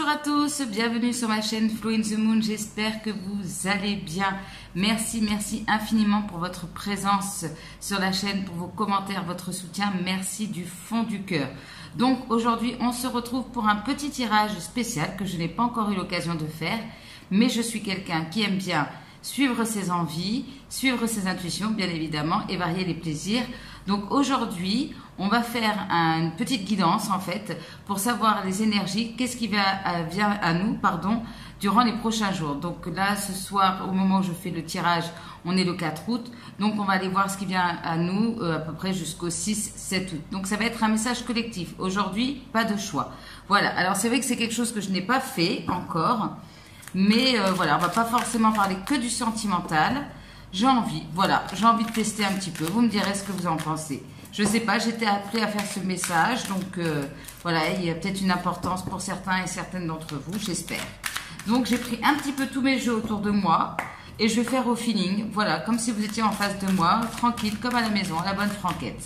Bonjour à tous, bienvenue sur ma chaîne Flow in the Moon, j'espère que vous allez bien. Merci infiniment pour votre présence sur la chaîne, pour vos commentaires, votre soutien, merci du fond du cœur. Donc aujourd'hui on se retrouve pour un petit tirage spécial que je n'ai pas encore eu l'occasion de faire, mais je suis quelqu'un qui aime bien suivre ses envies, suivre ses intuitions bien évidemment et varier les plaisirs. Donc aujourd'hui, on va faire une petite guidance en fait pour savoir les énergies, qu'est-ce qui vient à nous durant les prochains jours. Donc là, ce soir, au moment où je fais le tirage, on est le 4 août. Donc on va aller voir ce qui vient à nous à peu près jusqu'au 6-7 août. Donc ça va être un message collectif. Aujourd'hui, pas de choix. Voilà, alors c'est vrai que c'est quelque chose que je n'ai pas fait encore. Mais voilà, on va pas forcément parler que du sentimental. J'ai envie de tester un petit peu. Vous me direz ce que vous en pensez. Je sais pas, j'étais appelée à faire ce message. Donc voilà, il y a peut-être une importance pour certains et certaines d'entre vous, j'espère. Donc j'ai pris un petit peu tous mes jeux autour de moi. Et je vais faire au feeling. Voilà, comme si vous étiez en face de moi, tranquille, comme à la maison, à la bonne franquette.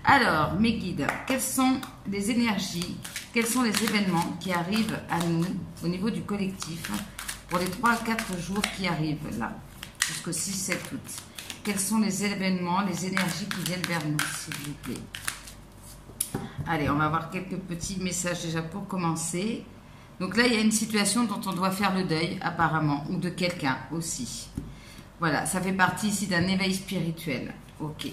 Alors, mes guides, quelles sont les énergies, quels sont les événements qui arrivent à nous au niveau du collectif pour les 3 à 4 jours qui arrivent là, jusqu'au 6-7 août. Quels sont les événements, les énergies qui viennent vers nous, s'il vous plaît. Allez, on va voir quelques petits messages déjà pour commencer. Donc là, il y a une situation dont on doit faire le deuil, apparemment, ou de quelqu'un aussi. Voilà, ça fait partie ici d'un éveil spirituel. Ok.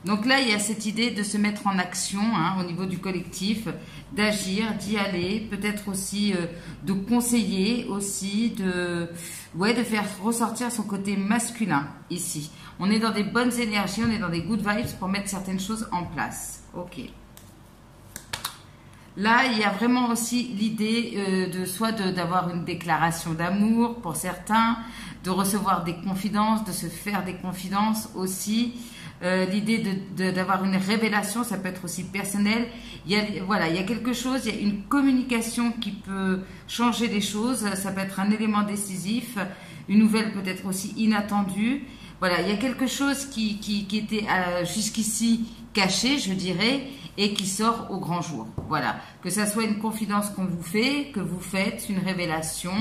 Donc là, il y a cette idée de se mettre en action au niveau du collectif, d'agir, d'y aller, peut-être aussi de conseiller, aussi de faire ressortir son côté masculin ici. On est dans des bonnes énergies, on est dans des good vibes pour mettre certaines choses en place. Ok. Là, il y a vraiment aussi l'idée d'avoir une déclaration d'amour pour certains, de recevoir des confidences, de se faire des confidences aussi. L'idée d'avoir une révélation, ça peut être aussi personnel. Il y a quelque chose, il y a une communication qui peut changer les choses. Ça peut être un élément décisif, une nouvelle peut-être aussi inattendue. Voilà, il y a quelque chose qui était jusqu'ici caché, je dirais, et qui sort au grand jour. Voilà, que ça soit une confidence qu'on vous fait, que vous faites, une révélation.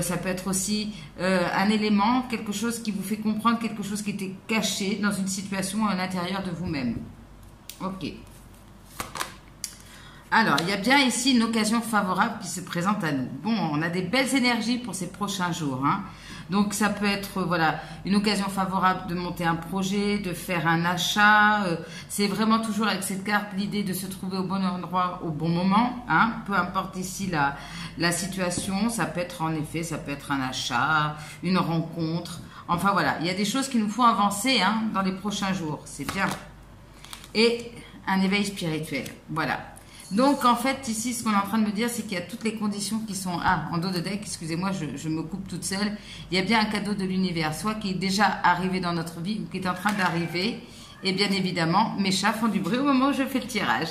Ça peut être aussi un élément, quelque chose qui vous fait comprendre quelque chose qui était caché dans une situation à l'intérieur de vous-même. Ok. Alors, il y a bien ici une occasion favorable qui se présente à nous. Bon, on a des belles énergies pour ces prochains jours. Donc, ça peut être une occasion favorable de monter un projet, de faire un achat. C'est vraiment toujours avec cette carte l'idée de se trouver au bon endroit au bon moment. Peu importe ici la situation. Ça peut être en effet, ça peut être un achat, une rencontre. Enfin voilà, il y a des choses qui nous font avancer dans les prochains jours. C'est bien. Et un éveil spirituel. Voilà. Donc, en fait, ici, ce qu'on est en train de me dire, c'est qu'il y a toutes les conditions qui sont... en dos de deck, excusez-moi, je me coupe toute seule. Il y a bien un cadeau de l'univers, soit qui est déjà arrivé dans notre vie ou qui est en train d'arriver. Et bien évidemment, mes chats font du bruit au moment où je fais le tirage.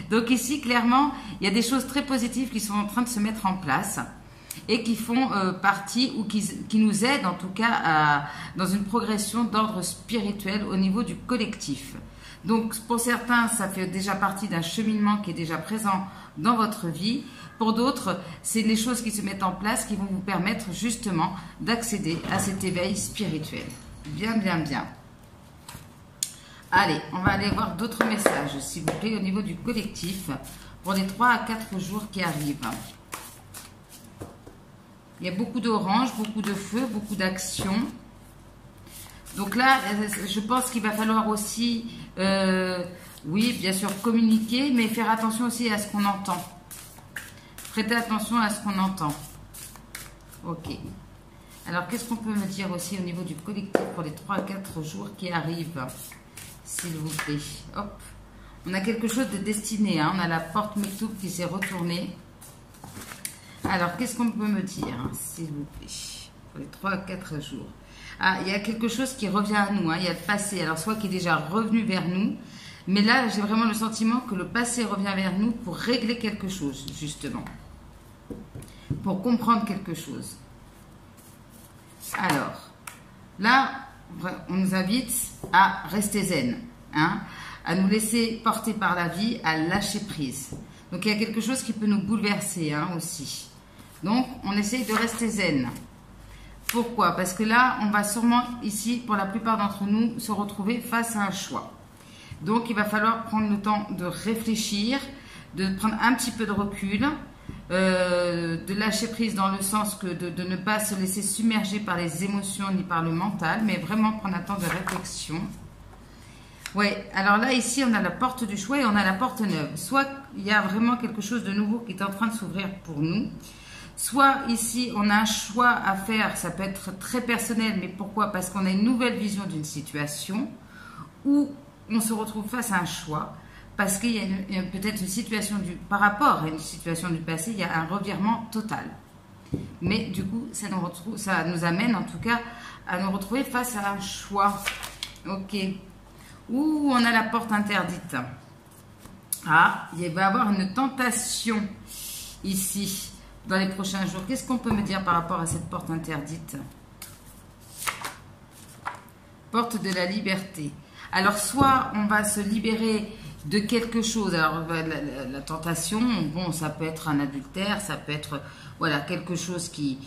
Donc ici, clairement, il y a des choses très positives qui sont en train de se mettre en place et qui font partie ou qui nous aident, en tout cas, dans une progression d'ordre spirituel au niveau du collectif. Donc, pour certains, ça fait déjà partie d'un cheminement qui est déjà présent dans votre vie. Pour d'autres, c'est les choses qui se mettent en place qui vont vous permettre justement d'accéder à cet éveil spirituel. Bien. Allez, on va aller voir d'autres messages, s'il vous plaît, au niveau du collectif pour les 3 à 4 jours qui arrivent. Il y a beaucoup d'orange, beaucoup de feu, beaucoup d'action. Donc là, je pense qu'il va falloir aussi, oui, bien sûr, communiquer, mais faire attention aussi à ce qu'on entend. Prêtez attention à ce qu'on entend. Ok. Alors, qu'est-ce qu'on peut me dire aussi au niveau du collectif pour les 3 à 4 jours qui arrivent, s'il vous plaît. Hop. On a quelque chose de destiné, on a la porte Mektoub qui s'est retournée. Alors, qu'est-ce qu'on peut me dire, s'il vous plaît, pour les 3 à 4 jours? Il y a quelque chose qui revient à nous, il y a le passé, alors soit qui est déjà revenu vers nous, mais là j'ai vraiment le sentiment que le passé revient vers nous pour régler quelque chose, justement, pour comprendre quelque chose. Alors, là, on nous invite à rester zen, à nous laisser porter par la vie, à lâcher prise. Donc, il y a quelque chose qui peut nous bouleverser hein, aussi. Donc, on essaye de rester zen. Pourquoi? Parce que là, on va sûrement ici, pour la plupart d'entre nous, se retrouver face à un choix. Donc, il va falloir prendre le temps de réfléchir, de prendre un petit peu de recul, de lâcher prise dans le sens que de ne pas se laisser submerger par les émotions ni par le mental, mais vraiment prendre un temps de réflexion. Oui, alors là, ici, on a la porte du choix et on a la porte neuve. Soit il y a vraiment quelque chose de nouveau qui est en train de s'ouvrir pour nous, soit ici, on a un choix à faire, ça peut être très personnel, mais pourquoi? Parce qu'on a une nouvelle vision d'une situation, ou on se retrouve face à un choix, parce qu'il y a peut-être une situation par rapport à une situation du passé, il y a un revirement total. Mais du coup, ça nous amène en tout cas à nous retrouver face à un choix. Ok. Ou on a la porte interdite. Ah, il va y avoir une tentation ici, dans les prochains jours. Qu'est-ce qu'on peut me dire par rapport à cette porte interdite? Porte de la liberté. Alors, soit on va se libérer de quelque chose. Alors, la tentation, bon, ça peut être un adultère, ça peut être, voilà, quelque chose qui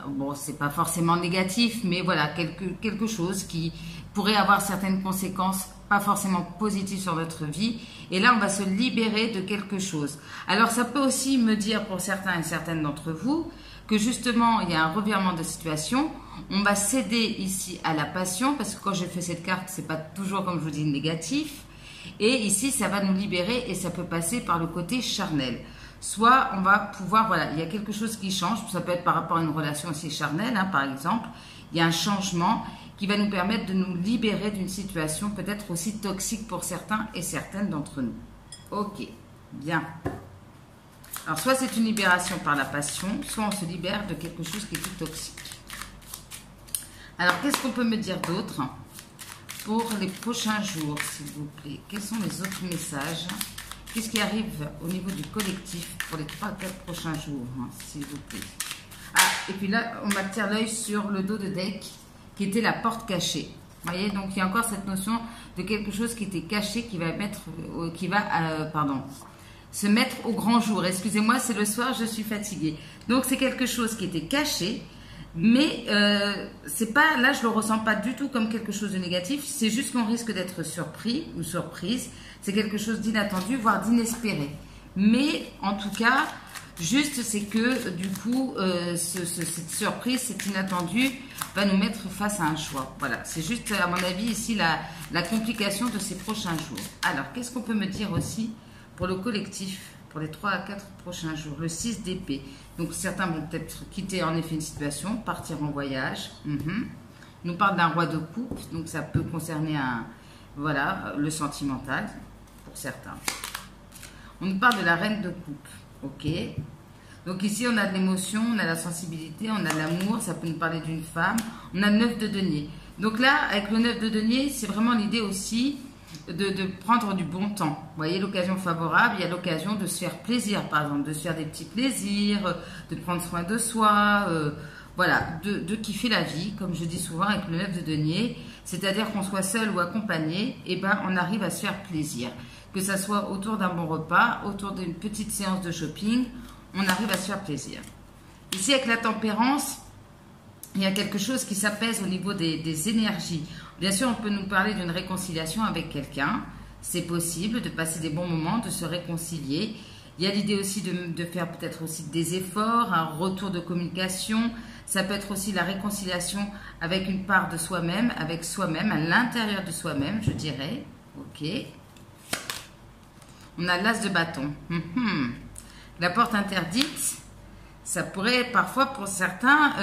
bon, c'est pas forcément négatif, mais voilà, quelque chose qui pourrait avoir certaines conséquences pas forcément positives sur notre vie. Et là, on va se libérer de quelque chose. Alors, ça peut aussi me dire pour certains et certaines d'entre vous que justement, il y a un revirement de situation. On va céder ici à la passion, parce que quand j'ai fait cette carte, c'est pas toujours, comme je vous dis, négatif. Et ici, ça va nous libérer et ça peut passer par le côté charnel. Soit on va pouvoir, voilà, il y a quelque chose qui change, ça peut être par rapport à une relation aussi charnelle, hein, par exemple. Il y a un changement qui va nous permettre de nous libérer d'une situation peut-être aussi toxique pour certains et certaines d'entre nous. Ok, bien. Alors, soit c'est une libération par la passion, soit on se libère de quelque chose qui est plus toxique. Alors, qu'est-ce qu'on peut me dire d'autre pour les prochains jours, s'il vous plaît? Quels sont les autres messages? Qu'est-ce qui arrive au niveau du collectif pour les 3 à 4 prochains jours, hein, s'il vous plaît? Ah, et puis là, on m'attire l'œil sur le dos de deck, qui était la porte cachée. Vous voyez, donc il y a encore cette notion de quelque chose qui était caché, qui va se mettre au grand jour. Excusez-moi, c'est le soir, je suis fatiguée. Donc c'est quelque chose qui était caché, mais c'est pas, là je le ressens pas du tout comme quelque chose de négatif. C'est juste qu'on risque d'être surpris ou surprise. C'est quelque chose d'inattendu, voire d'inespéré. Mais en tout cas, juste c'est que du coup, cette surprise, cet inattendu va nous mettre face à un choix. Voilà, c'est juste à mon avis ici la complication de ces prochains jours. Alors, qu'est-ce qu'on peut me dire aussi pour le collectif, pour les 3 à 4 prochains jours? Le 6 d'épée. Donc certains vont peut-être quitter en effet une situation, partir en voyage. On nous parle d'un roi de coupe, donc ça peut concerner voilà, le sentimental pour certains. On nous parle de la reine de coupe. Ok. Donc ici, on a de l'émotion, on a la sensibilité, on a l'amour, ça peut nous parler d'une femme. On a le 9 de denier. Donc là, avec le 9 de denier, c'est vraiment l'idée aussi de prendre du bon temps. Vous voyez, l'occasion favorable, il y a l'occasion de se faire plaisir, par exemple, de se faire des petits plaisirs, de prendre soin de soi, voilà, de kiffer la vie, comme je dis souvent avec le 9 de denier, c'est-à-dire qu'on soit seul ou accompagné, et ben on arrive à se faire plaisir. Que ça soit autour d'un bon repas, autour d'une petite séance de shopping, on arrive à se faire plaisir. Ici, avec la tempérance, il y a quelque chose qui s'apaise au niveau des énergies. Bien sûr, on peut nous parler d'une réconciliation avec quelqu'un. C'est possible de passer des bons moments, de se réconcilier. Il y a l'idée aussi de faire peut-être aussi des efforts, un retour de communication. Ça peut être aussi la réconciliation avec une part de soi-même, avec soi-même, à l'intérieur de soi-même, je dirais. Ok. On a l'as de bâton. La porte interdite, ça pourrait parfois pour certains,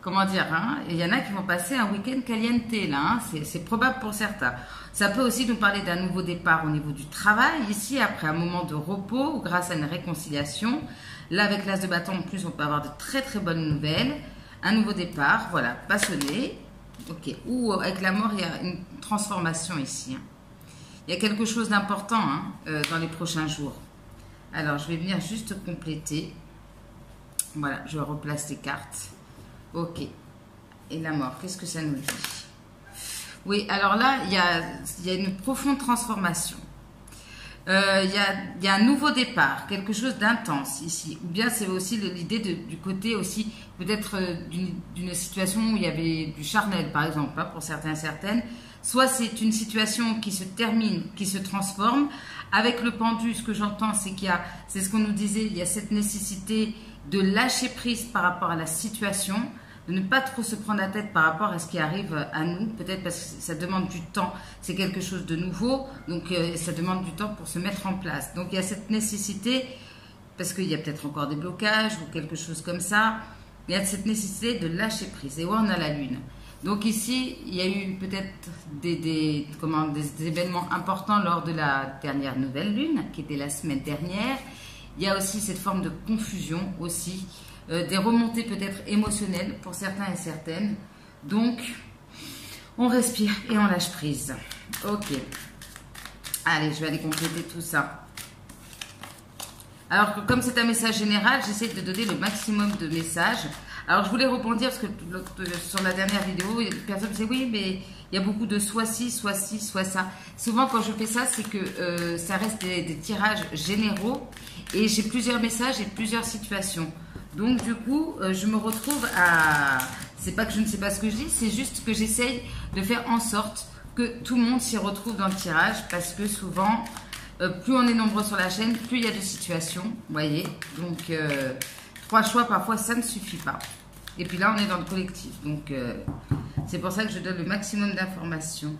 comment dire, hein, il y en a qui vont passer un week-end caliente là, hein, c'est probable pour certains. Ça peut aussi nous parler d'un nouveau départ au niveau du travail, ici après un moment de repos ou grâce à une réconciliation. Là avec l'as de bâton en plus on peut avoir de très très bonnes nouvelles, un nouveau départ, voilà, passionné, ok. Ou avec la mort il y a une transformation ici. Hein. Il y a quelque chose d'important hein, dans les prochains jours. Alors, je vais venir juste compléter. Voilà, je replace les cartes. Ok. Et la mort, qu'est-ce que ça nous dit? Oui, alors là, il y a une profonde transformation. y a un nouveau départ, quelque chose d'intense ici. Ou bien c'est aussi l'idée du côté aussi, peut-être d'une situation où il y avait du charnel, par exemple, hein, pour certains et certaines. Soit c'est une situation qui se termine, qui se transforme. Avec le pendu, ce que j'entends, c'est c'est ce qu'on nous disait, il y a cette nécessité de lâcher prise par rapport à la situation, de ne pas trop se prendre la tête par rapport à ce qui arrive à nous, peut-être parce que ça demande du temps, c'est quelque chose de nouveau, donc ça demande du temps pour se mettre en place. Donc il y a cette nécessité, parce qu'il y a peut-être encore des blocages ou quelque chose comme ça, il y a cette nécessité de lâcher prise. Et où on a la lune. Donc ici, il y a eu peut-être des événements importants lors de la dernière nouvelle lune, qui était la semaine dernière. Il y a aussi cette forme de confusion aussi, des remontées peut-être émotionnelles pour certains et certaines. Donc, on respire et on lâche prise. Ok. Allez, je vais aller compléter tout ça. Alors, comme c'est un message général, j'essaie de donner le maximum de messages. Alors, je voulais rebondir parce que sur la dernière vidéo, une personne me disait oui, mais il y a beaucoup de soit ci, soit ça. Souvent, quand je fais ça, c'est que ça reste des tirages généraux et j'ai plusieurs messages et plusieurs situations. Donc, du coup, je me retrouve à... C'est pas que je ne sais pas ce que je dis, c'est juste que j'essaye de faire en sorte que tout le monde s'y retrouve dans le tirage parce que souvent, plus on est nombreux sur la chaîne, plus il y a de situations, vous voyez. Donc, 3 choix, parfois, ça ne suffit pas. Et puis là, on est dans le collectif. Donc, c'est pour ça que je donne le maximum d'informations.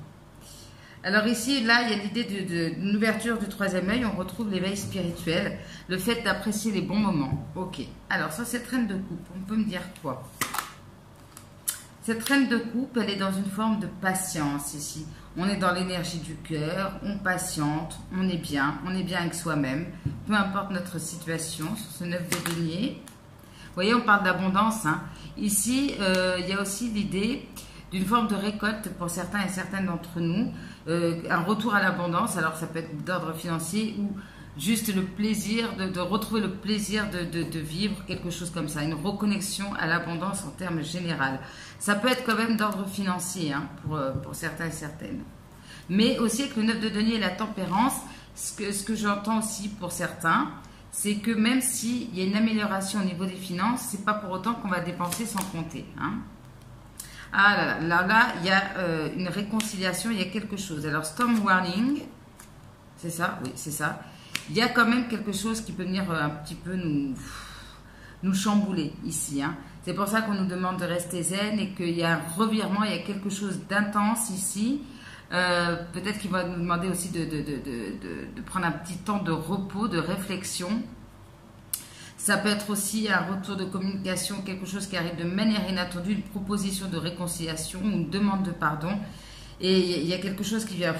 Alors ici, là, il y a l'idée d'une ouverture du troisième œil. On retrouve l'éveil spirituel. Le fait d'apprécier les bons moments. Ok. Alors, ça, cette reine de coupe. On peut me dire quoi? Cette reine de coupe, elle est dans une forme de patience ici. On est dans l'énergie du cœur. On patiente. On est bien avec soi-même. Peu importe notre situation. Sur ce 9 de denier. Vous voyez, on parle d'abondance. Hein. Ici, il y a aussi l'idée d'une forme de récolte pour certains et certaines d'entre nous. Un retour à l'abondance. Alors, ça peut être d'ordre financier ou juste le plaisir de retrouver le plaisir de vivre quelque chose comme ça. Une reconnexion à l'abondance en termes généraux. Ça peut être quand même d'ordre financier hein, pour certains et certaines. Mais aussi avec le 9 de denier et la tempérance, ce que j'entends aussi pour certains, c'est que même s'il y a une amélioration au niveau des finances, c'est pas pour autant qu'on va dépenser sans compter. Hein. Ah là, il y a une réconciliation, il y a quelque chose. Alors, storm warning, c'est ça? Oui, c'est ça. Il y a quand même quelque chose qui peut venir un petit peu nous chambouler ici. Hein. C'est pour ça qu'on nous demande de rester zen et qu'il y a un revirement, il y a quelque chose d'intense ici. Peut-être qu'il va nous demander aussi de prendre un petit temps de repos, de réflexion. Ça peut être aussi un retour de communication, quelque chose qui arrive de manière inattendue, une proposition de réconciliation, une demande de pardon. Et il y a quelque chose qui vient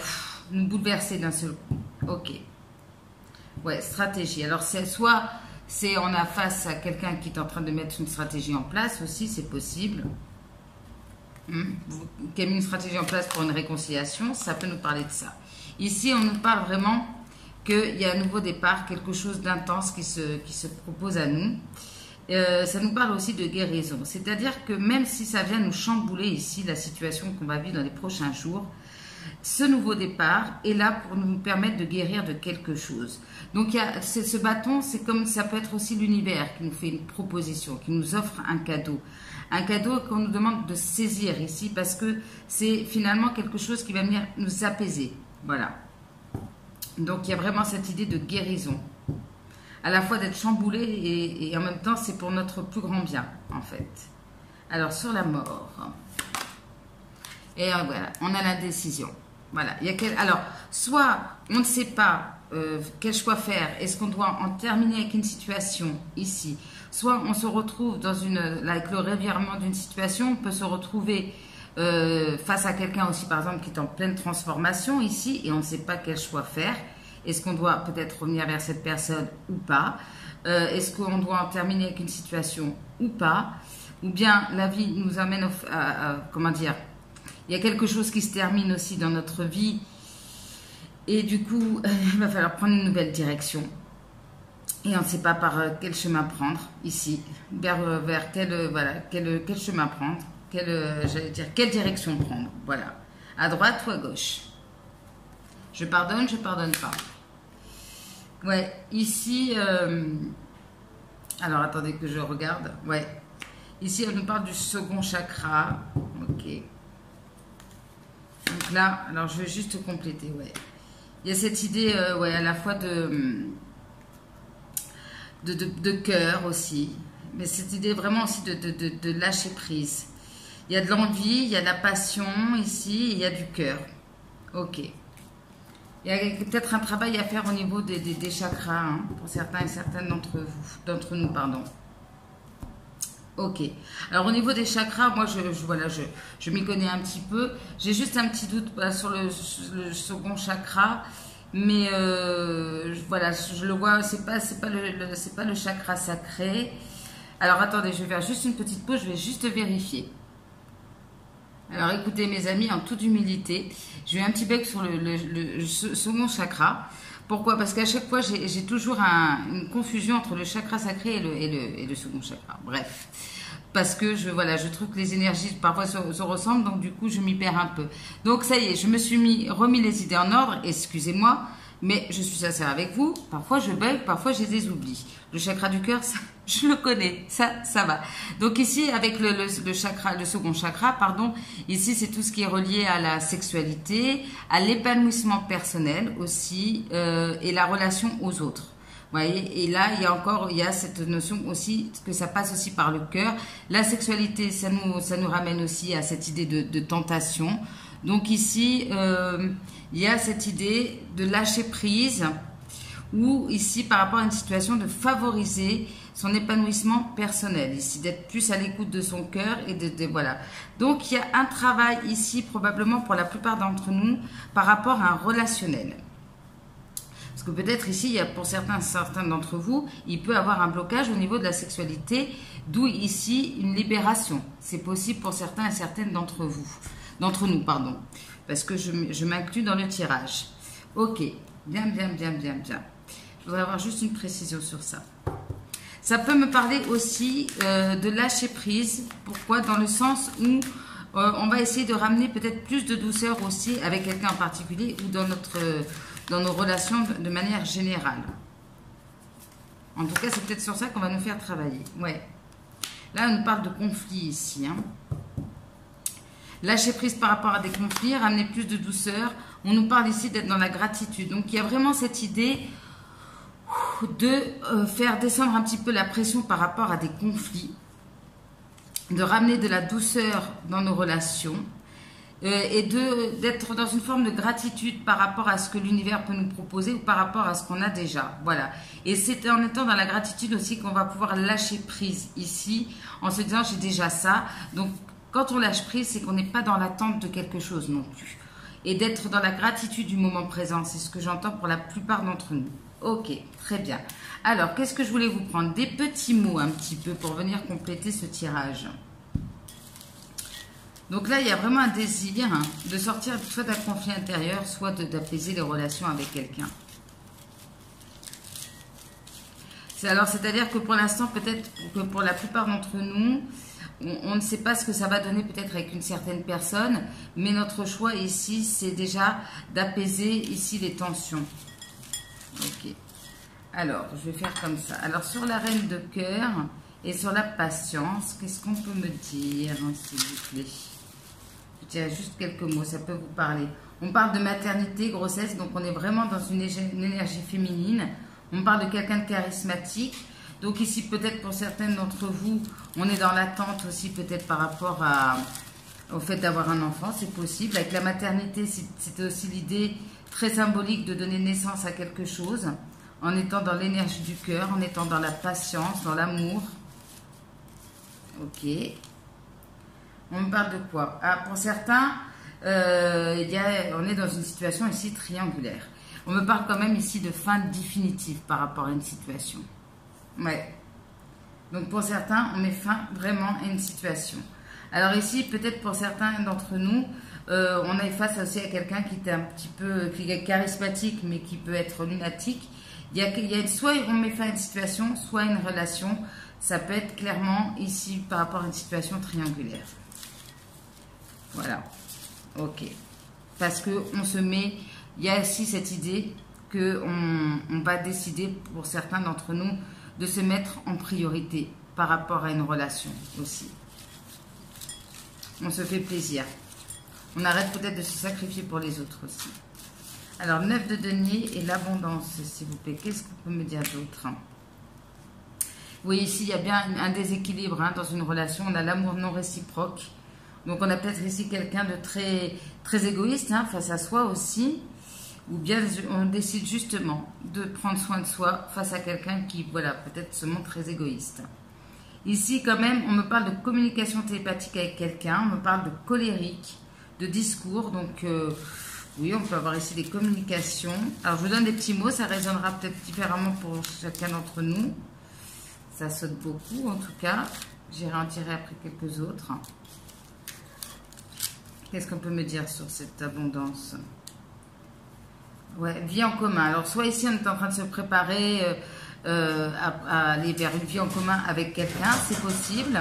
nous bouleverser d'un seul coup. Ok. Ouais, stratégie. Alors, soit on a face à quelqu'un qui est en train de mettre une stratégie en place aussi, c'est possible. Qui a mis une stratégie en place pour une réconciliation, ça peut nous parler de ça. Ici, on nous parle vraiment qu'il y a un nouveau départ, quelque chose d'intense qui se propose à nous. Ça nous parle aussi de guérison. C'est-à-dire que même si ça vient nous chambouler ici, la situation qu'on va vivre dans les prochains jours, ce nouveau départ est là pour nous permettre de guérir de quelque chose. Donc, ce bâton, c'est comme ça peut être aussi l'univers qui nous fait une proposition, qui nous offre un cadeau. Un cadeau qu'on nous demande de saisir ici parce que c'est finalement quelque chose qui va venir nous apaiser. Voilà. Donc, il y a vraiment cette idée de guérison. À la fois d'être chamboulé et en même temps, c'est pour notre plus grand bien, en fait. Alors, sur la mort. Et voilà, on a l'indécision. Voilà. Alors, soit on ne sait pas quel choix faire. Est-ce qu'on doit en terminer avec une situation ici? Soit on se retrouve avec le revirement d'une situation, on peut se retrouver face à quelqu'un aussi, par exemple, qui est en pleine transformation ici et on ne sait pas quel choix faire. Est-ce qu'on doit peut-être revenir vers cette personne ou pas? Est-ce qu'on doit en terminer avec une situation ou pas? Ou bien la vie nous amène comment dire, il y a quelque chose qui se termine aussi dans notre vie et du coup, il va falloir prendre une nouvelle direction. Et on ne sait pas par quel chemin prendre ici, vers quel chemin prendre, quelle direction prendre, voilà. À droite ou à gauche? Je pardonne pas. Ouais, ici, alors attendez que je regarde. Ouais, ici, elle nous parle du second chakra. Ok. Donc là, alors je vais juste compléter, ouais. Il y a cette idée, ouais, à la fois de cœur aussi, mais cette idée vraiment aussi de lâcher prise. Il y a de l'envie, il y a de la passion ici, il y a du cœur. Ok. Il y a peut-être un travail à faire au niveau des chakras, hein, pour certains et certaines d'entre nous, pardon. Ok. Alors au niveau des chakras, moi voilà, je m'y connais un petit peu. J'ai juste un petit doute sur le second chakra, mais voilà, je le vois, c'est pas le chakra sacré. Alors attendez, je vais faire juste une petite pause, je vais juste vérifier. Alors écoutez mes amis, en toute humilité, j'ai eu un petit bec sur le second chakra. Pourquoi? Parce qu'à chaque fois, j'ai toujours une confusion entre le chakra sacré et le second chakra. Bref, parce que voilà, je trouve que les énergies parfois se ressemblent, donc du coup, je m'y perds un peu. Donc ça y est, je me suis remis les idées en ordre, excusez-moi, mais je suis sincère avec vous. Parfois, je bug, parfois, j'ai des oublis. Le chakra du cœur, ça, je le connais, ça va. Donc ici, avec le second chakra, pardon, ici, c'est tout ce qui est relié à la sexualité, à l'épanouissement personnel aussi, et la relation aux autres. Vous voyez, et là, il y a cette notion aussi que ça passe aussi par le cœur. La sexualité, ça nous ramène aussi à cette idée de tentation. Donc ici, il y a cette idée de lâcher prise, ou ici, par rapport à une situation, de favoriser son épanouissement personnel, ici, d'être plus à l'écoute de son cœur et voilà. Donc, il y a un travail ici, probablement pour la plupart d'entre nous, par rapport à un relationnel. Parce que peut-être ici, il y a pour certains d'entre vous, il peut avoir un blocage au niveau de la sexualité, d'où ici une libération. C'est possible pour certains et certaines d'entre nous, pardon. Parce que je m'inclus dans le tirage. Ok, bien. Je voudrais avoir juste une précision sur ça. Ça peut me parler aussi de lâcher prise. Pourquoi? Dans le sens où on va essayer de ramener peut-être plus de douceur aussi avec quelqu'un en particulier ou dans nos relations de manière générale. En tout cas, c'est peut-être sur ça qu'on va nous faire travailler. Ouais. Là, on nous parle de conflit ici. Hein. Lâcher prise par rapport à des conflits, ramener plus de douceur. On nous parle ici d'être dans la gratitude. Donc, il y a vraiment cette idée de faire descendre un petit peu la pression par rapport à des conflits, de ramener de la douceur dans nos relations et d'être dans une forme de gratitude par rapport à ce que l'univers peut nous proposer ou par rapport à ce qu'on a déjà. Voilà. Et c'est en étant dans la gratitude aussi qu'on va pouvoir lâcher prise ici, en se disant j'ai déjà ça. Donc, quand on lâche prise, c'est qu'on n'est pas dans l'attente de quelque chose non plus. Et d'être dans la gratitude du moment présent, c'est ce que j'entends pour la plupart d'entre nous. Ok, très bien. Alors, qu'est-ce que je voulais vous prendre? Des petits mots un petit peu pour venir compléter ce tirage. Donc là, il y a vraiment un désir de sortir soit d'un conflit intérieur, soit d'apaiser les relations avec quelqu'un. C'est-à-dire que pour l'instant, peut-être que pour la plupart d'entre nous, on ne sait pas ce que ça va donner peut-être avec une certaine personne, mais notre choix ici, c'est déjà d'apaiser ici les tensions. Ok. Alors, je vais faire comme ça. Alors, sur la reine de cœur et sur la patience, qu'est-ce qu'on peut me dire, s'il vous plaît? Je dirais juste quelques mots, ça peut vous parler. On parle de maternité, grossesse, donc on est vraiment dans une énergie féminine. On parle de quelqu'un de charismatique. Donc ici, peut-être pour certaines d'entre vous, on est dans l'attente aussi peut-être par rapport au fait d'avoir un enfant, c'est possible. Avec la maternité, c'était aussi l'idée très symbolique de donner naissance à quelque chose, en étant dans l'énergie du cœur, en étant dans la patience, dans l'amour. Ok. On me parle de quoi? Ah, pour certains, on est dans une situation ici triangulaire. On me parle quand même ici de fin définitive par rapport à une situation. Ouais. Donc pour certains, on met fin vraiment à une situation. Alors ici, peut-être pour certains d'entre nous, on est face aussi à quelqu'un qui est un petit peu, qui est charismatique, mais qui peut être lunatique. Soit on met fin à une situation, soit une relation. Ça peut être clairement ici par rapport à une situation triangulaire. Voilà. Ok. Parce que on se met, il y a aussi cette idée qu'on va décider pour certains d'entre nous de se mettre en priorité par rapport à une relation aussi. On se fait plaisir. On arrête peut-être de se sacrifier pour les autres aussi. Alors, 9 de denier et l'abondance, s'il vous plaît. Qu'est-ce qu'on peut me dire d'autre? Oui, ici, il y a bien un déséquilibre dans une relation. On a l'amour non réciproque. Donc, on a peut-être ici quelqu'un de très, très égoïste face à soi aussi. Ou bien on décide justement de prendre soin de soi face à quelqu'un qui, voilà, peut-être se montre très égoïste. Ici, quand même, on me parle de communication télépathique avec quelqu'un. On me parle de colérique, de discours. Donc, oui, on peut avoir ici des communications. Alors, je vous donne des petits mots. Ça résonnera peut-être différemment pour chacun d'entre nous. Ça saute beaucoup, en tout cas. J'irai en tirer après quelques autres. Qu'est-ce qu'on peut me dire sur cette abondance? Ouais, vie en commun. Alors, soit ici, on est en train de se préparer à aller vers une vie en commun avec quelqu'un. C'est possible.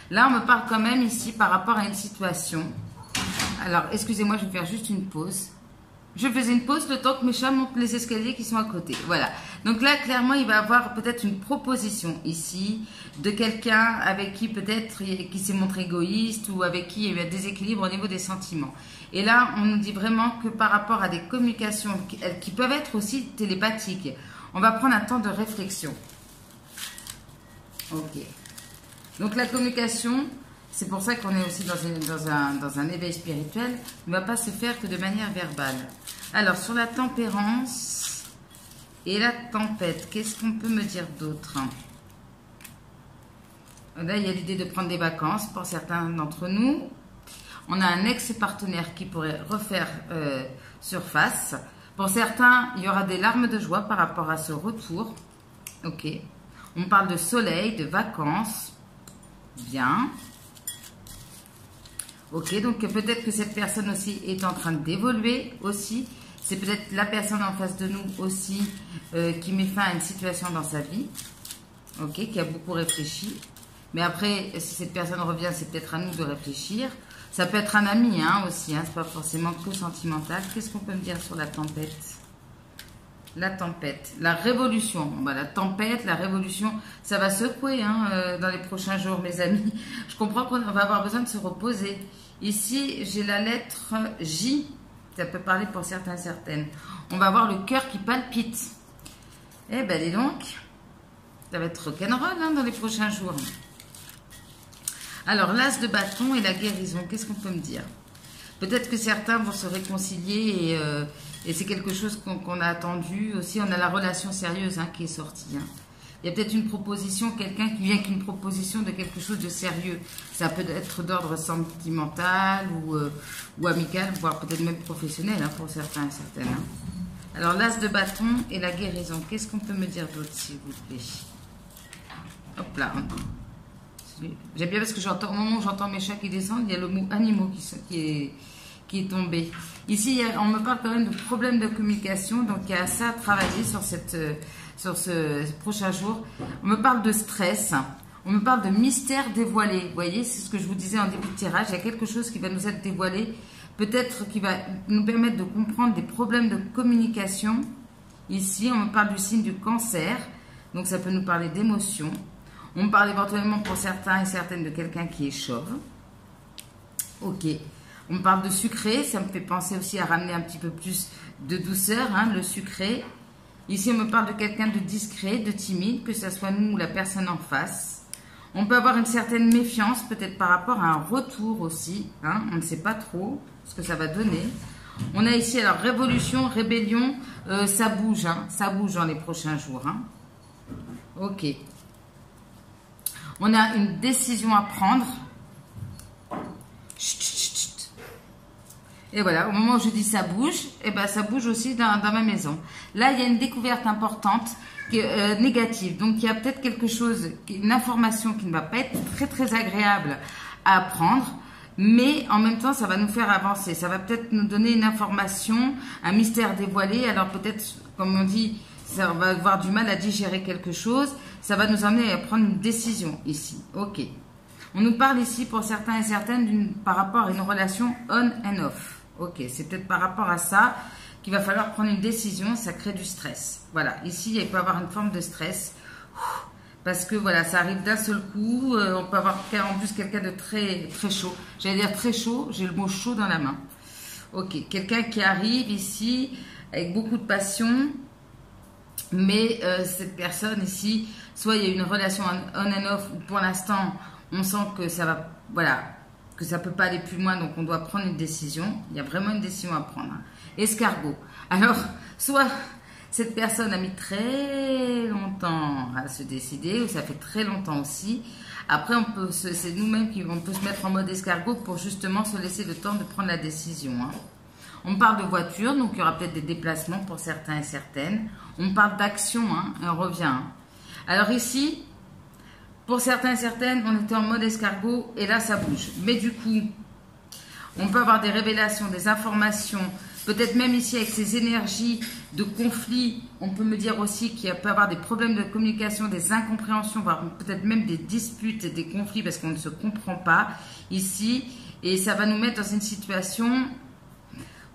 Là, on me parle quand même ici par rapport à une situation. Alors, excusez-moi, je vais faire juste une pause. Je faisais une pause le temps que mes chats montent les escaliers qui sont à côté. Voilà. Donc là, clairement, il va y avoir peut-être une proposition ici de quelqu'un avec qui peut-être qui s'est montré égoïste ou avec qui il y a eu un déséquilibre au niveau des sentiments. Et là, on nous dit vraiment que par rapport à des communications qui peuvent être aussi télépathiques, on va prendre un temps de réflexion. Ok. Donc la communication... C'est pour ça qu'on est aussi dans un éveil spirituel. Il ne va pas se faire que de manière verbale. Alors, sur la tempérance et la tempête, qu'est-ce qu'on peut me dire d'autre? Là, il y a l'idée de prendre des vacances pour certains d'entre nous. On a un ex-partenaire qui pourrait refaire surface. Pour certains, il y aura des larmes de joie par rapport à ce retour. Ok. On parle de soleil, de vacances. Bien. Ok, donc peut-être que cette personne aussi est en train d'évoluer aussi. C'est peut-être la personne en face de nous aussi qui met fin à une situation dans sa vie. Ok, qui a beaucoup réfléchi. Mais après, si cette personne revient, c'est peut-être à nous de réfléchir. Ça peut être un ami aussi, c'est pas forcément que sentimental. Qu'est-ce qu'on peut me dire sur la tempête? La tempête, la révolution. Bon, la tempête, la révolution, ça va secouer dans les prochains jours, mes amis. Je comprends qu'on va avoir besoin de se reposer. Ici, j'ai la lettre J. Ça peut parler pour certains et certaines. On va avoir le cœur qui palpite. Eh ben, dis donc, ça va être rock'n'roll dans les prochains jours. Alors, l'as de bâton et la guérison, qu'est-ce qu'on peut me dire? Peut-être que certains vont se réconcilier et c'est quelque chose qu'on a attendu. Aussi, on a la relation sérieuse qui est sortie. Il y a peut-être une proposition, quelqu'un qui vient avec une proposition de quelque chose de sérieux. Ça peut être d'ordre sentimental ou amical, voire peut-être même professionnel pour certains et certaines. Alors, l'as de bâton et la guérison. Qu'est-ce qu'on peut me dire d'autre, s'il vous plaît? Hop là. J'aime bien parce que au moment où j'entends mes chats qui descendent, il y a le mot animaux qui est tombé. Ici, on me parle quand même de problèmes de communication, donc il y a ça à travailler sur ce prochain jour. On me parle de stress, on me parle de mystère dévoilé. Vous voyez, c'est ce que je vous disais en début de tirage, il y a quelque chose qui va nous être dévoilé, peut-être qui va nous permettre de comprendre des problèmes de communication. Ici, on me parle du signe du cancer, donc ça peut nous parler d'émotions. On me parle éventuellement pour certains et certaines de quelqu'un qui est chauve. Ok. On me parle de sucré, ça me fait penser aussi à ramener un petit peu plus de douceur, le sucré. Ici, on me parle de quelqu'un de discret, de timide, que ce soit nous ou la personne en face. On peut avoir une certaine méfiance, peut-être par rapport à un retour aussi. On ne sait pas trop ce que ça va donner. On a ici, alors, révolution, rébellion, ça bouge. Ça bouge dans les prochains jours. Ok. On a une décision à prendre. Chut, chut, chut. Et voilà, au moment où je dis ça bouge, et ben ça bouge aussi dans ma maison. Là, il y a une découverte importante qui est négative. Donc, il y a peut-être quelque chose, une information qui ne va pas être très, très agréable à apprendre. Mais en même temps, ça va nous faire avancer. Ça va peut-être nous donner une information, un mystère dévoilé. Alors peut-être, comme on dit, ça va avoir du mal à digérer quelque chose. Ça va nous amener à prendre une décision ici. Ok. On nous parle ici pour certains et certaines par rapport à une relation on and off. Ok, c'est peut-être par rapport à ça qu'il va falloir prendre une décision, ça crée du stress. Voilà, ici, il peut y avoir une forme de stress. Parce que voilà, ça arrive d'un seul coup. On peut avoir en plus quelqu'un de très, très chaud. J'allais dire très chaud, j'ai le mot chaud dans la main. Ok, quelqu'un qui arrive ici avec beaucoup de passion. Mais cette personne ici, soit il y a une relation on and off, où pour l'instant, on sent que ça va, voilà, que ça peut pas aller plus loin, donc on doit prendre une décision. Il y a vraiment une décision à prendre. Hein. Escargot. Alors, soit cette personne a mis très longtemps à se décider, ou ça fait très longtemps aussi. Après, c'est nous-mêmes qui on peut se mettre en mode escargot pour justement se laisser le temps de prendre la décision. Hein. On parle de voiture, donc il y aura peut-être des déplacements pour certains et certaines. On parle d'action, hein, et on revient. Hein. Alors ici, pour certains et certaines, on était en mode escargot et là, ça bouge. Mais du coup, on peut avoir des révélations, des informations, peut-être même ici avec ces énergies de conflit, on peut me dire aussi qu'il peut y avoir des problèmes de communication, des incompréhensions, voire peut-être même des disputes et des conflits parce qu'on ne se comprend pas ici. Et ça va nous mettre dans une situation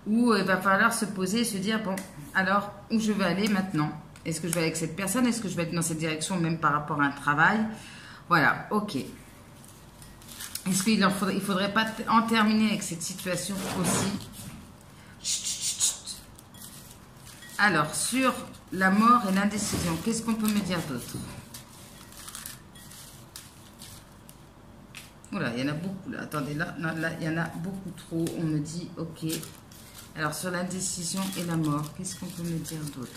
où il va falloir se poser et se dire, bon, alors, où je vais aller maintenant? Est-ce que je vais aller avec cette personne? Est-ce que je vais aller dans cette direction, même par rapport à un travail? Voilà, ok. Est-ce qu'il ne faudrait pas en terminer avec cette situation aussi? Chut, chut, chut. Alors, sur la mort et l'indécision, qu'est-ce qu'on peut me dire d'autre? Oula, il y en a beaucoup là. Attendez, là, il y en a beaucoup trop. On me dit, ok. Alors, sur l'indécision et la mort, qu'est-ce qu'on peut me dire d'autre?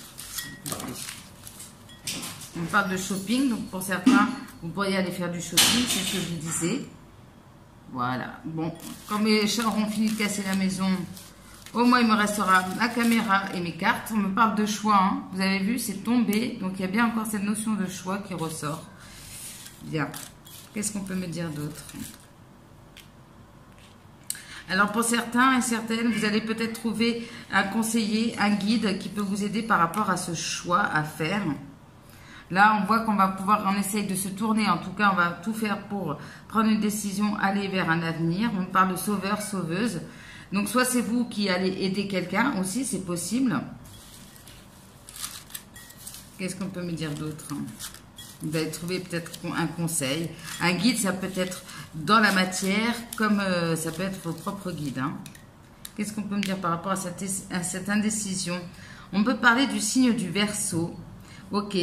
On parle de shopping, donc pour certains, vous pourriez aller faire du shopping, c'est ce que je vous disais. Voilà. Bon, quand mes chats auront fini de casser la maison, au moins il me restera ma caméra et mes cartes. On me parle de choix, hein. Vous avez vu, c'est tombé, donc il y a bien encore cette notion de choix qui ressort. Bien. Qu'est-ce qu'on peut me dire d'autre? Alors pour certains et certaines, vous allez peut-être trouver un conseiller, un guide qui peut vous aider par rapport à ce choix à faire. Là, on voit qu'on va pouvoir, on essaye de se tourner, en tout cas, on va tout faire pour prendre une décision, aller vers un avenir. On parle de sauveur, sauveuse. Donc soit c'est vous qui allez aider quelqu'un aussi, c'est possible. Qu'est-ce qu'on peut me dire d'autre? Vous allez trouver peut-être un conseil. Un guide, ça peut être dans la matière, comme ça peut être vos propres guides. Hein. Qu'est-ce qu'on peut me dire par rapport à cette indécision? On peut parler du signe du Verseau. Ok.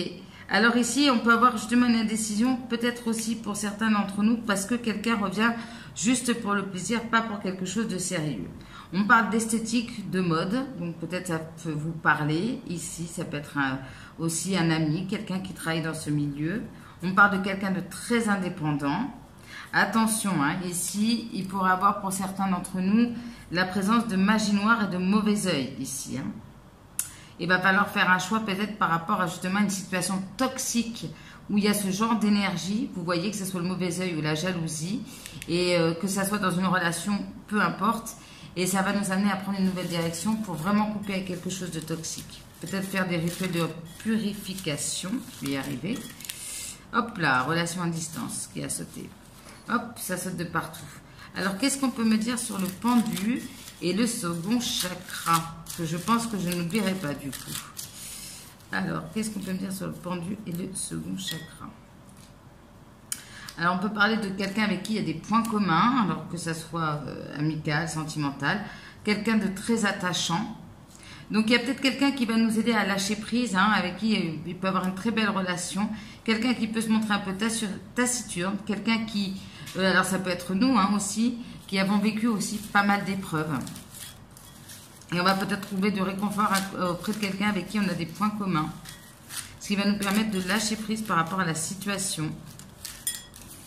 Alors ici, on peut avoir justement une indécision, peut-être aussi pour certains d'entre nous, parce que quelqu'un revient juste pour le plaisir, pas pour quelque chose de sérieux. On parle d'esthétique, de mode, donc peut-être ça peut vous parler. Ici, ça peut être aussi un ami, quelqu'un qui travaille dans ce milieu. On parle de quelqu'un de très indépendant. Attention, hein, ici, il pourrait avoir pour certains d'entre nous la présence de magie noire et de mauvais œil, ici. Hein. Il va falloir faire un choix peut-être par rapport à justement une situation toxique où il y a ce genre d'énergie. Vous voyez que ce soit le mauvais œil ou la jalousie et que ça soit dans une relation, peu importe. Et ça va nous amener à prendre une nouvelle direction pour vraiment couper avec quelque chose de toxique. Peut-être faire des rituels de purification. Je vais y arriver. Hop là, relation à distance qui a sauté. Hop, ça saute de partout. Alors, qu'est-ce qu'on peut me dire sur le pendu et le second chakra? Que je pense que je n'oublierai pas du coup. Alors, qu'est-ce qu'on peut me dire sur le pendu et le second chakra? Alors, on peut parler de quelqu'un avec qui il y a des points communs, alors que ça soit amical, sentimental. Quelqu'un de très attachant. Donc, il y a peut-être quelqu'un qui va nous aider à lâcher prise, hein, avec qui il peut avoir une très belle relation. Quelqu'un qui peut se montrer un peu taciturne. Quelqu'un qui, alors ça peut être nous hein, aussi, qui avons vécu aussi pas mal d'épreuves. Et on va peut-être trouver de réconfort auprès de quelqu'un avec qui on a des points communs. Ce qui va nous permettre de lâcher prise par rapport à la situation.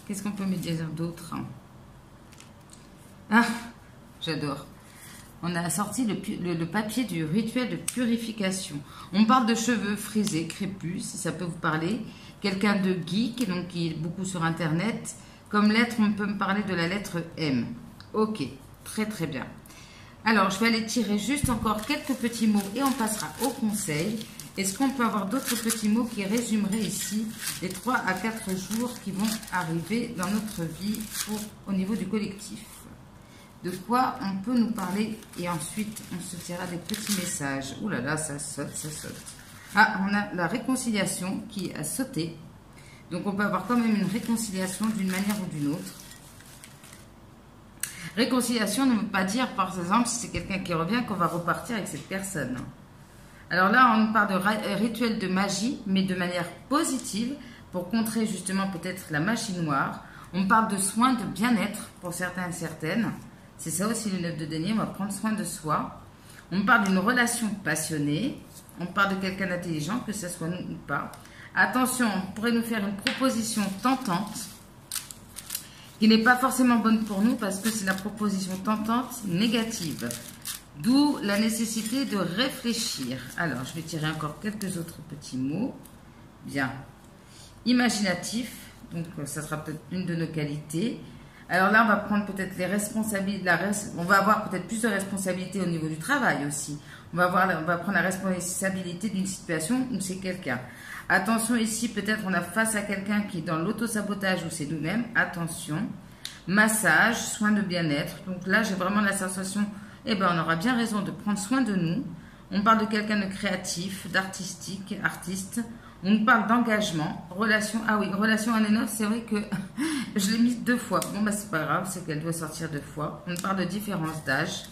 Qu'est-ce qu'on peut me dire d'autre? Ah, j'adore. On a sorti le papier du rituel de purification. On parle de cheveux frisés, crépus, si ça peut vous parler. Quelqu'un de geek, donc qui est beaucoup sur Internet. Comme lettre, on peut me parler de la lettre M. Ok, très très bien. Alors, je vais aller tirer juste encore quelques petits mots et on passera au conseil. Est-ce qu'on peut avoir d'autres petits mots qui résumeraient ici les 3 à 4 jours qui vont arriver dans notre vie au niveau du collectif? de quoi on peut nous parler. Et ensuite, on se tirera des petits messages. Ouh là là, ça saute, ça saute. Ah, on a la réconciliation qui a sauté. Donc, on peut avoir quand même une réconciliation d'une manière ou d'une autre. Réconciliation ne veut pas dire, par exemple, si c'est quelqu'un qui revient, qu'on va repartir avec cette personne. Alors là, on parle de rituel de magie, mais de manière positive, pour contrer justement peut-être la magie noire. On parle de soins de bien-être pour certains et certaines. C'est ça aussi le 9 de denier, on va prendre soin de soi. On parle d'une relation passionnée. On parle de quelqu'un d'intelligent, que ce soit nous ou pas. Attention, on pourrait nous faire une proposition tentante, qui n'est pas forcément bonne pour nous, parce que c'est la proposition tentante négative. D'où la nécessité de réfléchir. Alors, je vais tirer encore quelques autres petits mots. Bien. Imaginatif, donc ça sera peut-être une de nos qualités. Alors là, on va prendre peut-être les responsabilités, on va avoir peut-être plus de responsabilités au niveau du travail aussi. On va prendre la responsabilité d'une situation où c'est quelqu'un. Attention ici, peut-être on a face à quelqu'un qui est dans l'auto-sabotage ou c'est nous-mêmes. Attention. Massage, soins de bien-être. Donc là, j'ai vraiment la sensation, eh ben, on aura bien raison de prendre soin de nous. On parle de quelqu'un de créatif, d'artistique, artiste. On nous parle d'engagement, relation. Ah oui, relation en et c'est vrai que je l'ai mise 2 fois. Bon, bah, c'est pas grave, c'est qu'elle doit sortir 2 fois. On parle de différence d'âge.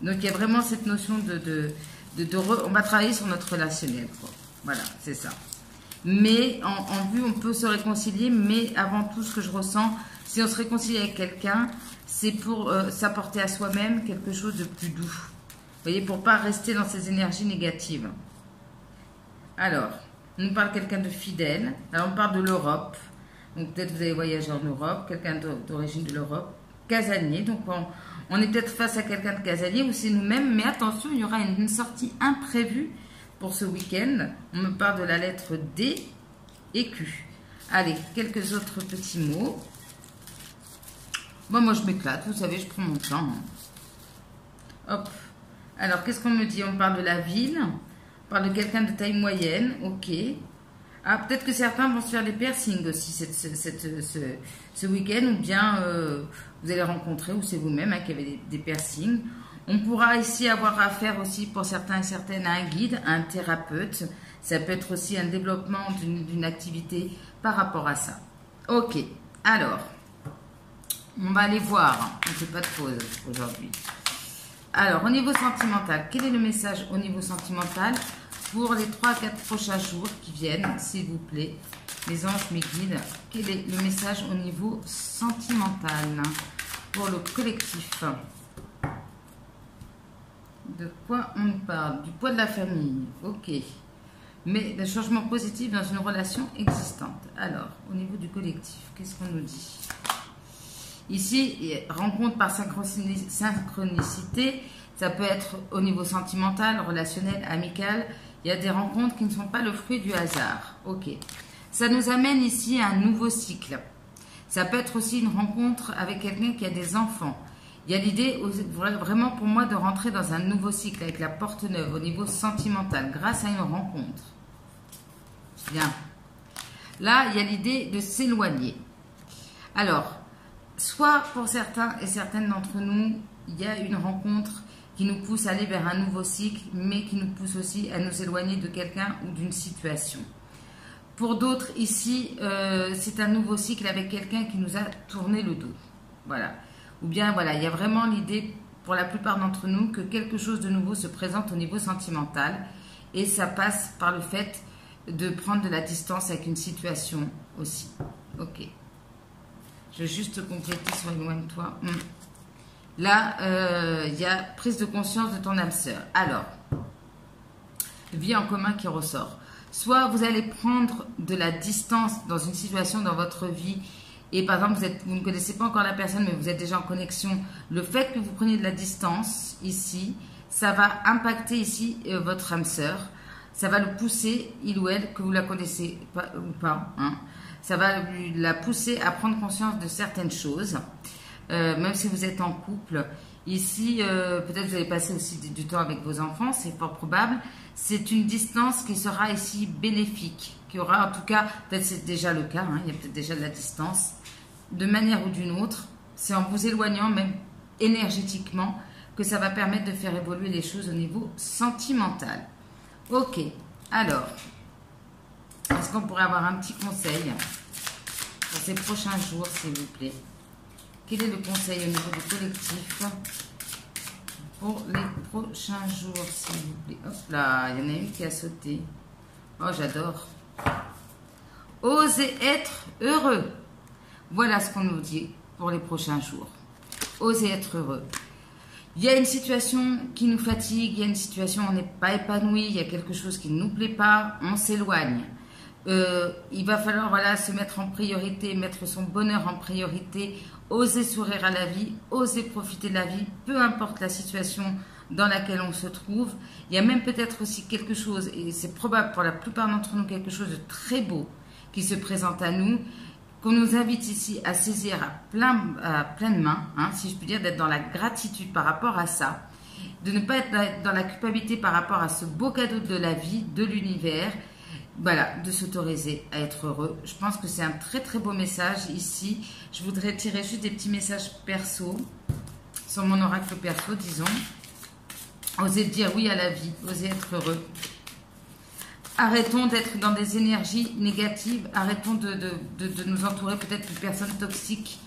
Donc, il y a vraiment cette notion on va travailler sur notre relationnel, quoi. Voilà, c'est ça. Mais en vue, on peut se réconcilier. Mais avant tout, ce que je ressens, si on se réconcilie avec quelqu'un, c'est pour s'apporter à soi-même quelque chose de plus doux. Vous voyez, pour ne pas rester dans ces énergies négatives. Alors, on nous parle de quelqu'un de fidèle. Alors, on parle de l'Europe. Donc, peut-être vous avez voyagé en Europe, quelqu'un d'origine de l'Europe. Casanier. Donc, on est peut-être face à quelqu'un de casanier ou c'est nous-mêmes. Mais attention, il y aura une sortie imprévue pour ce week-end. On me parle de la lettre D et Q. Allez, quelques autres petits mots. Bon, moi, je m'éclate. Vous savez, je prends mon temps. Hop. Alors, qu'est-ce qu'on me dit? On parle de la ville. On parle de quelqu'un de taille moyenne. Ok. Ah, peut-être que certains vont se faire des piercings aussi ce week-end. Ou bien, vous allez rencontrer, ou c'est vous-même qui avez des piercings. On pourra ici avoir affaire aussi pour certains et certaines à un guide, à un thérapeute. Ça peut être aussi un développement d'une activité par rapport à ça. Ok. Alors, on va aller voir. On ne fait pas de pause aujourd'hui. Alors, au niveau sentimental, quel est le message au niveau sentimental pour les 3 à 4 prochains jours qui viennent, s'il vous plaît? Les anges, mes guides, quel est le message au niveau sentimental pour le collectif? De quoi on nous parle? Du poids de la famille, ok. Mais des changements positifs dans une relation existante. Alors, au niveau du collectif, qu'est-ce qu'on nous dit? Ici, rencontre par synchronicité, ça peut être au niveau sentimental, relationnel, amical. Il y a des rencontres qui ne sont pas le fruit du hasard. Ok. Ça nous amène ici à un nouveau cycle. Ça peut être aussi une rencontre avec quelqu'un qui a des enfants. Il y a l'idée vraiment pour moi de rentrer dans un nouveau cycle avec la porte neuve au niveau sentimental grâce à une rencontre. Bien. Là, il y a l'idée de s'éloigner. Alors, soit pour certains et certaines d'entre nous, il y a une rencontre qui nous pousse à aller vers un nouveau cycle, mais qui nous pousse aussi à nous éloigner de quelqu'un ou d'une situation. Pour d'autres, ici, c'est un nouveau cycle avec quelqu'un qui nous a tourné le dos. Voilà. Ou bien, voilà, il y a vraiment l'idée, pour la plupart d'entre nous, que quelque chose de nouveau se présente au niveau sentimental. Et ça passe par le fait de prendre de la distance avec une situation aussi. Ok. Je vais juste compléter sur éloigne-toi. Là, il y a prise de conscience de ton âme sœur. Alors, vie en commun qui ressort. Soit vous allez prendre de la distance dans une situation dans votre vie et par exemple, vous ne connaissez pas encore la personne, mais vous êtes déjà en connexion. Le fait que vous preniez de la distance ici, ça va impacter ici votre âme sœur. Ça va le pousser, il ou elle, que vous la connaissez pas, ou pas. Hein. Ça va la pousser à prendre conscience de certaines choses. Même si vous êtes en couple. Ici, peut-être vous allez passer aussi du temps avec vos enfants, c'est fort probable. C'est une distance qui sera ici bénéfique, qui aura en tout cas, peut-être c'est déjà le cas, hein, il y a peut-être déjà de la distance, de manière ou d'une autre. C'est en vous éloignant même énergétiquement que ça va permettre de faire évoluer les choses au niveau sentimental. Ok, alors, est-ce qu'on pourrait avoir un petit conseil pour ces prochains jours, s'il vous plaît? Quel est le conseil au niveau du collectif pour les prochains jours, s'il vous plaît? Hop là, il y en a une qui a sauté. Oh, j'adore. Osez être heureux. Voilà ce qu'on nous dit pour les prochains jours. Osez être heureux. Il y a une situation qui nous fatigue, il y a une situation où on n'est pas épanoui, il y a quelque chose qui ne nous plaît pas, on s'éloigne. Il va falloir se mettre en priorité, mettre son bonheur en priorité, oser sourire à la vie, oser profiter de la vie, peu importe la situation dans laquelle on se trouve. Il y a même peut-être aussi quelque chose, et c'est probable pour la plupart d'entre nous, quelque chose de très beau qui se présente à nous, qu'on nous invite ici à saisir à pleine main, si je puis dire, d'être dans la gratitude par rapport à ça, de ne pas être dans la culpabilité par rapport à ce beau cadeau de la vie, de l'univers. Voilà, de s'autoriser à être heureux. Je pense que c'est un très très beau message ici. Je voudrais tirer juste des petits messages perso, sur mon oracle perso, disons. Osez dire oui à la vie, osez être heureux. Arrêtons d'être dans des énergies négatives, arrêtons de nous entourer peut-être de personnes toxiques,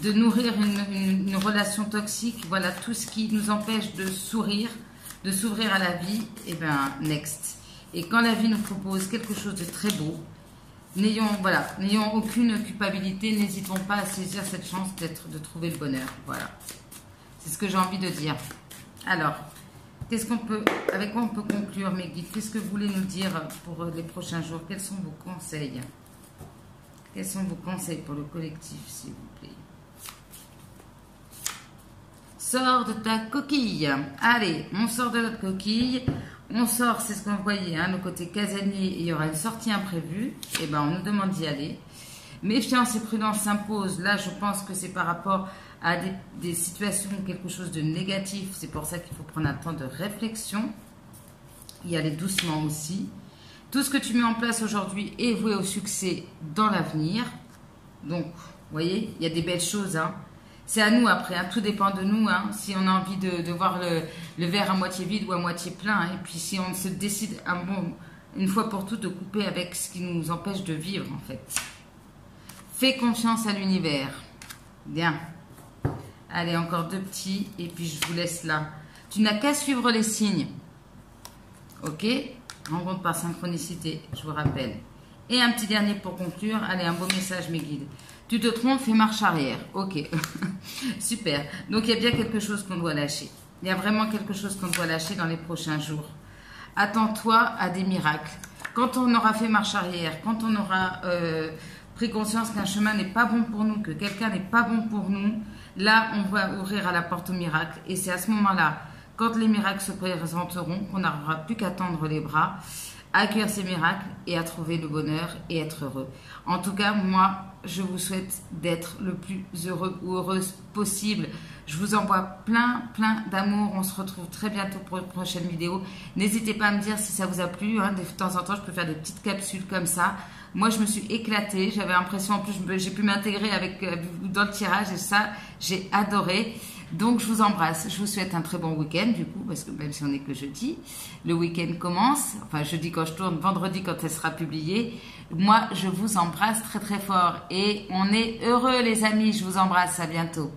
de nourrir une relation toxique. Voilà, tout ce qui nous empêche de sourire, de s'ouvrir à la vie, et bien, next. Et quand la vie nous propose quelque chose de très beau, n'ayons aucune culpabilité, n'hésitons pas à saisir cette chance de trouver le bonheur. Voilà, c'est ce que j'ai envie de dire. Alors, avec quoi on peut conclure, mes guides? Qu'est-ce que vous voulez nous dire pour les prochains jours? Quels sont vos conseils? Quels sont vos conseils pour le collectif, s'il vous plaît? Sors de ta coquille. Allez, on sort de notre coquille. On sort, c'est ce qu'on voyait, le côté casanier, il y aura une sortie imprévue. Et ben, on nous demande d'y aller. Méfiance et prudence s'imposent. Là, je pense que c'est par rapport à des situations, quelque chose de négatif. C'est pour ça qu'il faut prendre un temps de réflexion. Y aller doucement aussi. Tout ce que tu mets en place aujourd'hui est voué au succès dans l'avenir. Donc, vous voyez, il y a des belles choses, C'est à nous après, tout dépend de nous, si on a envie de voir le verre à moitié vide ou à moitié plein. Et puis si on se décide une fois pour toutes de couper avec ce qui nous empêche de vivre en fait. Fais confiance à l'univers. Bien. Allez, encore 2 petits et puis je vous laisse là. Tu n'as qu'à suivre les signes. Ok? Rencontre par synchronicité, je vous rappelle. Et un petit dernier pour conclure. Allez, un beau message mes guides. Tu te trompes, fais marche arrière. Ok, super. Donc, il y a bien quelque chose qu'on doit lâcher. Il y a vraiment quelque chose qu'on doit lâcher dans les prochains jours. Attends-toi à des miracles. Quand on aura fait marche arrière, quand on aura pris conscience qu'un chemin n'est pas bon pour nous, que quelqu'un n'est pas bon pour nous, là, on va ouvrir à la porte au miracle. Et c'est à ce moment-là, quand les miracles se présenteront, qu'on n'aura plus qu'à tendre les bras, à accueillir ces miracles et à trouver le bonheur et être heureux. En tout cas, moi, je vous souhaite d'être le plus heureux ou heureuse possible. Je vous envoie plein d'amour. On se retrouve très bientôt pour une prochaine vidéo. N'hésitez pas à me dire si ça vous a plu. De temps en temps, je peux faire des petites capsules comme ça. Moi, je me suis éclatée. J'avais l'impression, en plus, j'ai pu m'intégrer dans le tirage et ça, j'ai adoré. Donc, je vous embrasse. Je vous souhaite un très bon week-end, du coup, parce que même si on n'est que jeudi, le week-end commence. Enfin, jeudi quand je tourne, vendredi quand elle sera publiée. Moi, je vous embrasse très fort. Et on est heureux, les amis. Je vous embrasse. À bientôt.